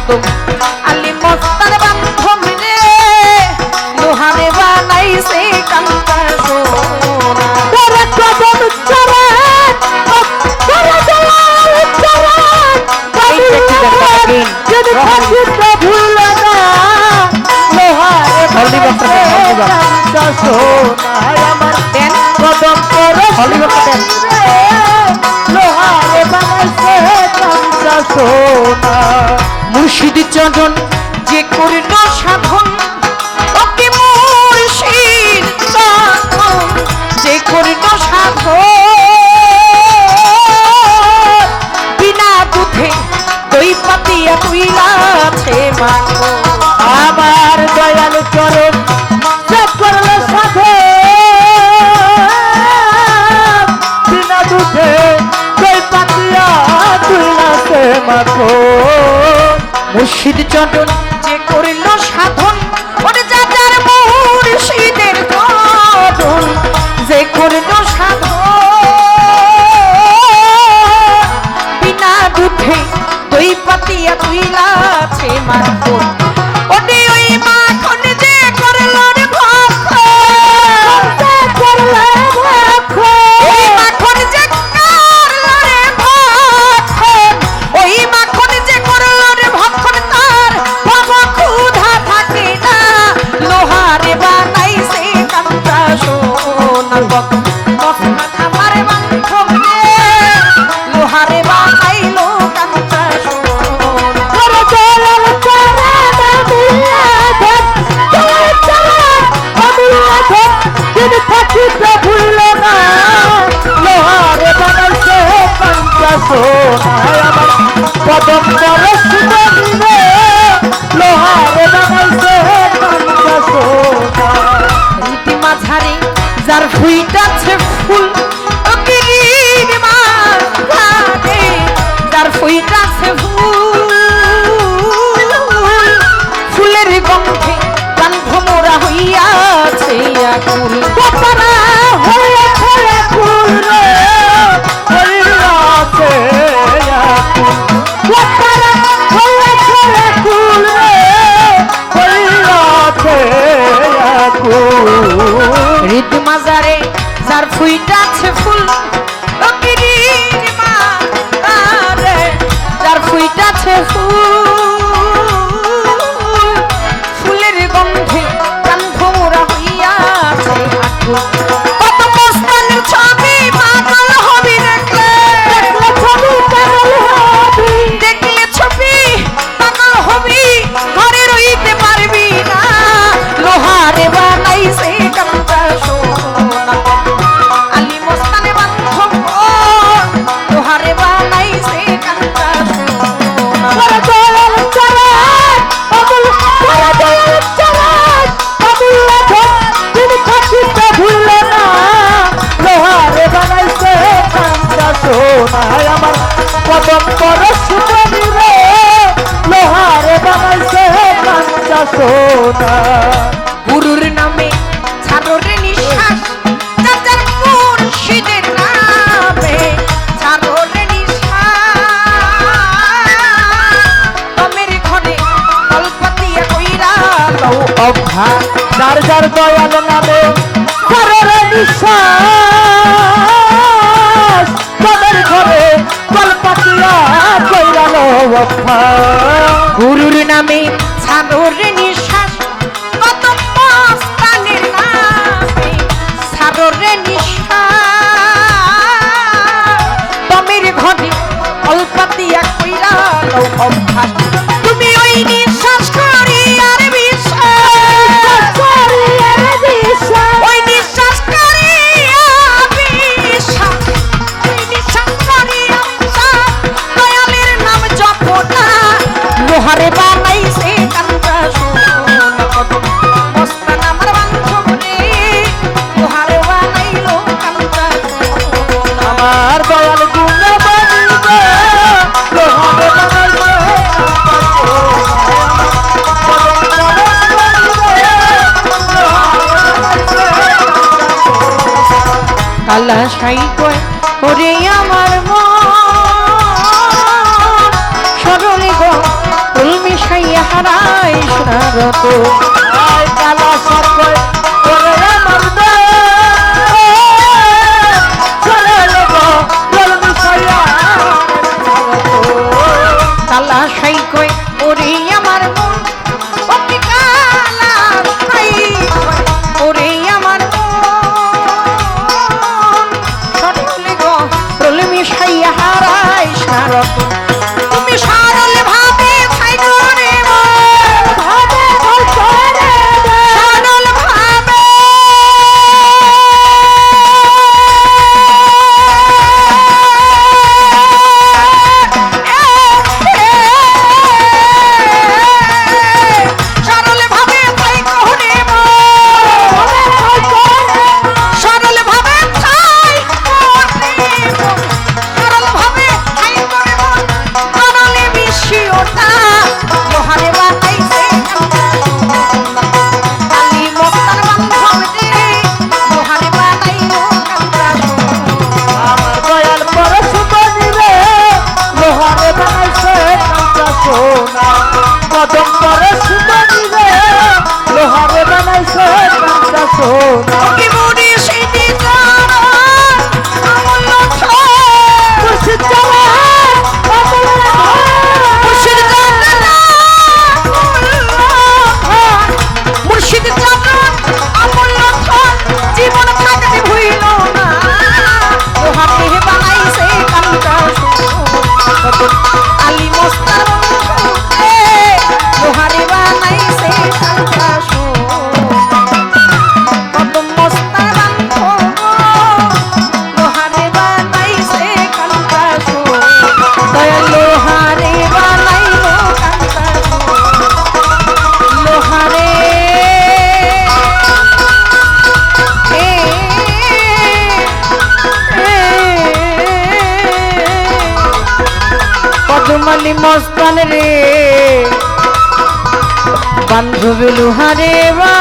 কদম আলী মস্তান বান্ধব রে লোহারে বানাইছে কান্তা সোনা তোরা কদম চরণ তোরা দয়াল চরণ যদি থাকিতে ভুল না লোহারে কান্তা সোনা আমার দেন কদম পরশ দেন লোহারে বানাইছে কান্তা সোনা মুর্শিদ চরণ যে করিল সাধন অতি মুর্শিদ চরণ যে করিল সাধন বিনা দুধে দই পাতিয়া তুইলাছে মাগো আমার দয়াল চরণ যে করল সাধন বিনা দুধে দই পাতিয়া তুইলাছে মাগো মুর্শিদ চরণ যে করিল সাধন ওরে যার মুর্শিদের চরণ যে করিল সাধন বিনা দুধে দই পাতিয়া তুইলাছে মাখন ওরে ওই মাখন যে করল রে ভক্ষণ ওই মাখন যে করল রে ভক্ষণ ওই মাখন যে করল রে ভক্ষণ তার ভব ক্ষুধা থাকে না লোহারে বানাইছে কান্তা সোনা মস্তান আমার বান্ধব রে লোহারে বানাইলো কান্তা সোনা তোরা দয়াল চরণ যদি থাকিতে ভুল না লোহারে বানাইছে কান্তা সোনা আমার কদম পরশ বলিবে লোহারে বানাইছে কান্তা সোনা রীতি মাঝারে যার ফুইটাছে ফুল ও গিরির মাঝারে যার ফুইটাছে ফুল ফুলের গন্ধে প্রাণ ভ্রমরা হইয়াছে আকুল কপারা হয়েছে ফুল রে হইয়াছে আকুল কপারা হয়েছে ফুল রে হইয়াছে আকুল রীতি মাঝারে যার ফুইটাছে ফুল ও গিরির মাঝারে যার ফুইটাছে ফুল ফুলের গন্ধে প্রাণ ভ্রমরা হইয়াছে আকুল কত মস্তানের ছবি পাগল হবি দেখলে দেখলে ছবি পাগল হবি ঘরে রইতে পারবি না লোহারে বানাইছে কান্তা সোনা আলী মস্তানে বান্ধব লোহারে বানাইছে কান্তা সোনা তোরা দয়াল চরণ তোরা দয়াল চরণ যদি থাকিতে ভুল না লোহারে বানাইছে কান্তা সোনা আমার কদম পরশ বলিবে লোহারে বানাইছে কান্তা সোনা গুরুর নামে ছাড়ো রে নিঃশ্বাস যার মুর্শিদের নামে ছাড়ো রে নিঃশ্বাস তমের ঘরে কলপাতিয়া কইরা লও অভ্যাস যার যার দয়াল নামে ঘরের নিঃশ্বাস তাদের ঘরে কলপাতিয়া কইরাল গুরুর নামে ছাড়ো রে নিঃশ্বাস কত মস্তানের নামে ছাড়ো রে নিঃশ্বাস তমের ঘরে কলপাতিয়া কইরা লও অভ্যাস তুমি ওই নিঃশ্বাস করি আর বিশ্বাস ওই নিঃশ্বাস করি বিশ্বাস ওই নিঃশ্বাস করি বিশ্বাস দয়ালের নাম জপো না লোহারে বানাইছে কান্তা সোনা কত মস্তান আমার বান্ধব রে লোহারে বানাইলো কান্তা সোনা আমার দয়াল গুণ বলিবে লোহারে বানাইছে কালা সাই কয় ওরে আমার মন সরলে গো উলমি সোনা রতন তুমি সরল ভাবে ভাই করে ভাবে ভাই করে সরল ভাবে সরল ভাবে ভাই করে সরল ভাবে ভাই সরল ভাবে ভাই করে সরলে বিশিওটা লোহারে বানাইছে আলি মস্তান বান্ধব রে লোহারে বানাইলো কান্তা আমার দয়াল পরশুমণি রে লোহারে বানাইছে কাঁচা সোনা কদম পরশুমণি রে লোহারে বানাইছে কাঁচা সোনা কি মুড়ি সিদ্ধি জানা আমল খুশি চলে মুর্শিদ জানা মুর্শিদ জানা আমল জীবন থাকতে ভুইল না লোহারে বানাইছে কান্তা আলি মস্তার লোহারে বানাইছে কান্তা কদম মস্তার লোহারে বানাইছে কান্তা দয়া লোহারে বানাইলো কান্তা লোহারে কদমালি মস্তান রে বান্ধবী লোহারে বা